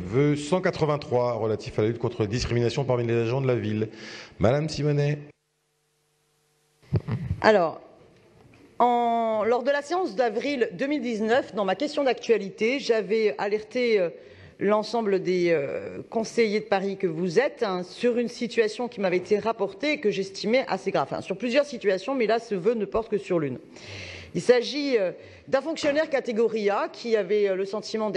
vœu 183 relatif à la lutte contre la discrimination parmi les agents de la ville. Madame Simonet. Alors, lors de la séance d'avril 2019, dans ma question d'actualité, j'avais alerté l'ensemble des conseillers de Paris que vous êtes sur une situation qui m'avait été rapportée et que j'estimais assez grave. Enfin, sur plusieurs situations, mais là, ce vœu ne porte que sur l'une. Il s'agit d'un fonctionnaire catégorie A qui avait le sentiment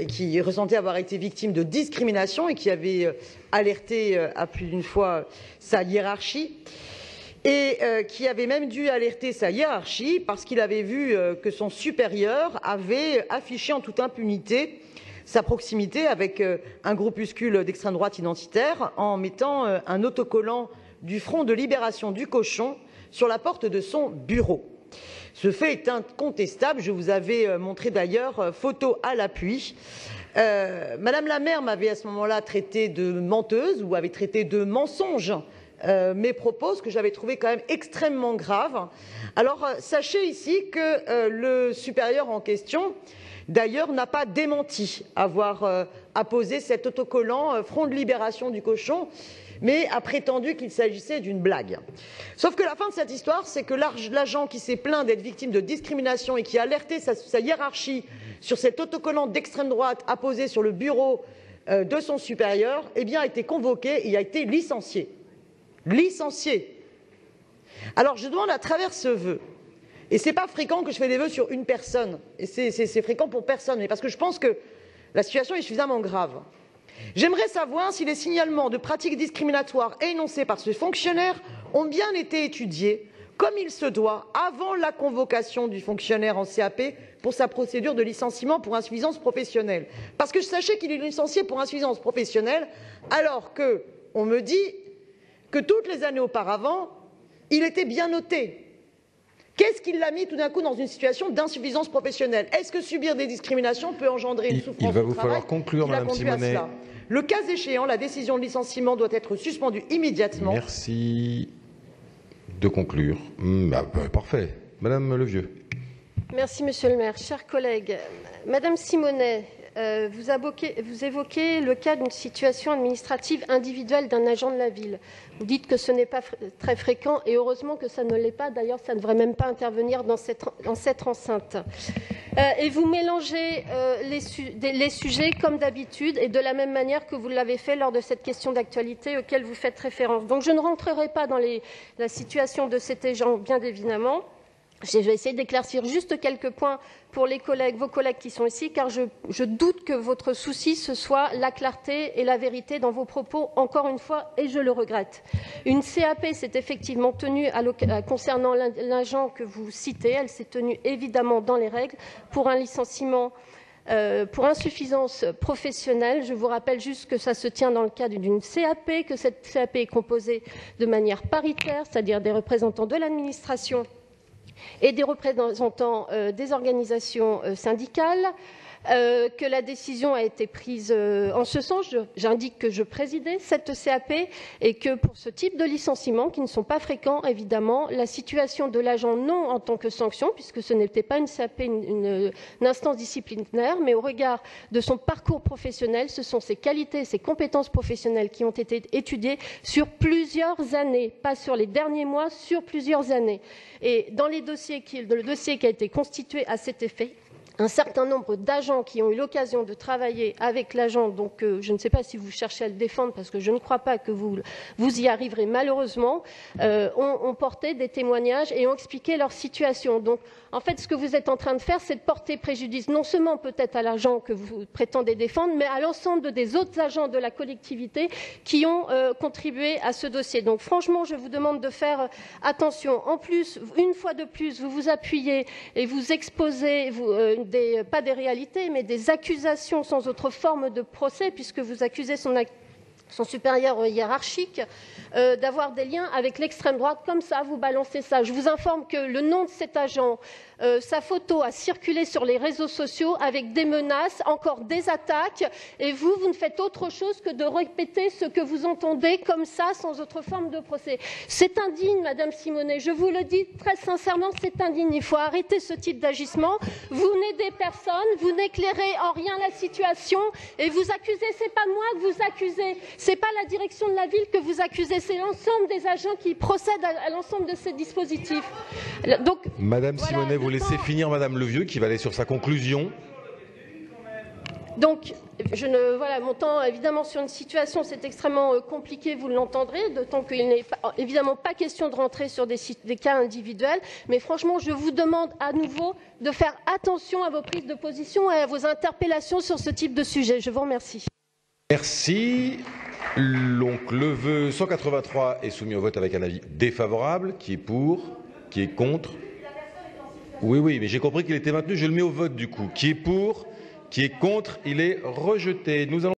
qui ressentait avoir été victime de discrimination et qui avait alerté à plus d'une fois sa hiérarchie. Et qui avait même dû alerter sa hiérarchie parce qu'il avait vu que son supérieur avait affiché en toute impunité sa proximité avec un groupuscule d'extrême droite identitaire en mettant un autocollant du Front de libération du cochon sur la porte de son bureau. Ce fait est incontestable, je vous avais montré d'ailleurs photo à l'appui. Madame la maire m'avait à ce moment-là traité de menteuse ou avait traité de mensonge mes propos, ce que j'avais trouvé quand même extrêmement grave. Alors sachez ici que le supérieur en question, d'ailleurs, n'a pas démenti avoir apposé cet autocollant Front de libération du cochon, mais a prétendu qu'il s'agissait d'une blague. Sauf que la fin de cette histoire, c'est que l'agent qui s'est plaint d'être victime de discrimination et qui a alerté sa hiérarchie sur cet autocollant d'extrême droite apposé sur le bureau de son supérieur, eh bien, a été convoqué et a été licencié. Licencié. Alors je demande à travers ce vœu, et c'est pas fréquent que je fais des vœux sur une personne, et c'est fréquent pour personne, mais parce que je pense que la situation est suffisamment grave. J'aimerais savoir si les signalements de pratiques discriminatoires énoncés par ce fonctionnaire ont bien été étudiés, comme il se doit, avant la convocation du fonctionnaire en CAP pour sa procédure de licenciement pour insuffisance professionnelle. Parce que sachez qu'il est licencié pour insuffisance professionnelle, alors qu'on me dit que toutes les années auparavant, il était bien noté. Qu'est-ce qui l'a mis tout d'un coup dans une situation d'insuffisance professionnelle? Est-ce que subir des discriminations peut engendrer une souffrance au travail? Il va vous falloir conclure, Madame Simonet. Le cas échéant, la décision de licenciement doit être suspendue immédiatement. Merci de conclure. Parfait. Madame Levieux. Merci, Monsieur le maire. Chers collègues, Madame Simonet, vous évoquez le cas d'une situation administrative individuelle d'un agent de la ville. Vous dites que ce n'est pas très fréquent et heureusement que ça ne l'est pas. D'ailleurs, ça ne devrait même pas intervenir dans cette enceinte. Et vous mélangez les sujets comme d'habitude et de la même manière que vous l'avez fait lors de cette question d'actualité auquel vous faites référence. Donc je ne rentrerai pas dans la situation de cet agent, bien évidemment. Je vais essayer d'éclaircir juste quelques points pour vos collègues qui sont ici, car je doute que votre souci, ce soit la clarté et la vérité dans vos propos, encore une fois, et je le regrette. Une CAP s'est effectivement tenue concernant l'agent que vous citez. Elle s'est tenue évidemment dans les règles pour un licenciement pour insuffisance professionnelle. Je vous rappelle juste que ça se tient dans le cadre d'une CAP, que cette CAP est composée de manière paritaire, c'est-à-dire des représentants de l'administration et des représentants des organisations syndicales, que la décision a été prise en ce sens. J'indique que je présidais cette CAP et que pour ce type de licenciements, qui ne sont pas fréquents évidemment, la situation de l'agent non en tant que sanction, puisque ce n'était pas une CAP, une instance disciplinaire, mais au regard de son parcours professionnel, ce sont ses qualités, ses compétences professionnelles qui ont été étudiées sur plusieurs années, pas sur les derniers mois, sur plusieurs années. Et dans le dossier qui a été constitué à cet effet, un certain nombre d'agents qui ont eu l'occasion de travailler avec l'agent, donc je ne sais pas si vous cherchez à le défendre, parce que je ne crois pas que vous y arriverez malheureusement, ont porté des témoignages et ont expliqué leur situation. Donc, en fait, ce que vous êtes en train de faire, c'est de porter préjudice non seulement peut-être à l'agent que vous prétendez défendre, mais à l'ensemble des autres agents de la collectivité qui ont contribué à ce dossier. Donc, franchement, je vous demande de faire attention. En plus, une fois de plus, vous vous appuyez et vous exposez pas des réalités, mais des accusations sans autre forme de procès, puisque vous accusez son supérieur hiérarchique, d'avoir des liens avec l'extrême droite. Comme ça, vous balancez ça. Je vous informe que le nom de cet agent, sa photo a circulé sur les réseaux sociaux avec des menaces, encore des attaques, et vous ne faites autre chose que de répéter ce que vous entendez comme ça, sans autre forme de procès. C'est indigne, Madame Simonet, je vous le dis très sincèrement, c'est indigne. Il faut arrêter ce type d'agissement. Vous n'aidez personne, vous n'éclairez en rien la situation, et vous accusez, c'est pas moi que vous accusez, c'est pas la direction de la ville que vous accusez, c'est l'ensemble des agents qui procèdent à l'ensemble de ces dispositifs. Donc, Madame voilà, Simonet, vous laissez finir Madame Levieux qui va aller sur sa conclusion. Donc, voilà, mon temps, évidemment, sur une situation, c'est extrêmement compliqué, vous l'entendrez, d'autant qu'il n'est évidemment pas question de rentrer sur des cas individuels. Mais franchement, je vous demande à nouveau de faire attention à vos prises de position et à vos interpellations sur ce type de sujet. Je vous remercie. Merci. Donc, le vœu 183 est soumis au vote avec un avis défavorable. Qui est pour? Qui est contre? Oui, mais j'ai compris qu'il était maintenu. Je le mets au vote du coup. Qui est pour? Qui est contre? Il est rejeté. Nous allons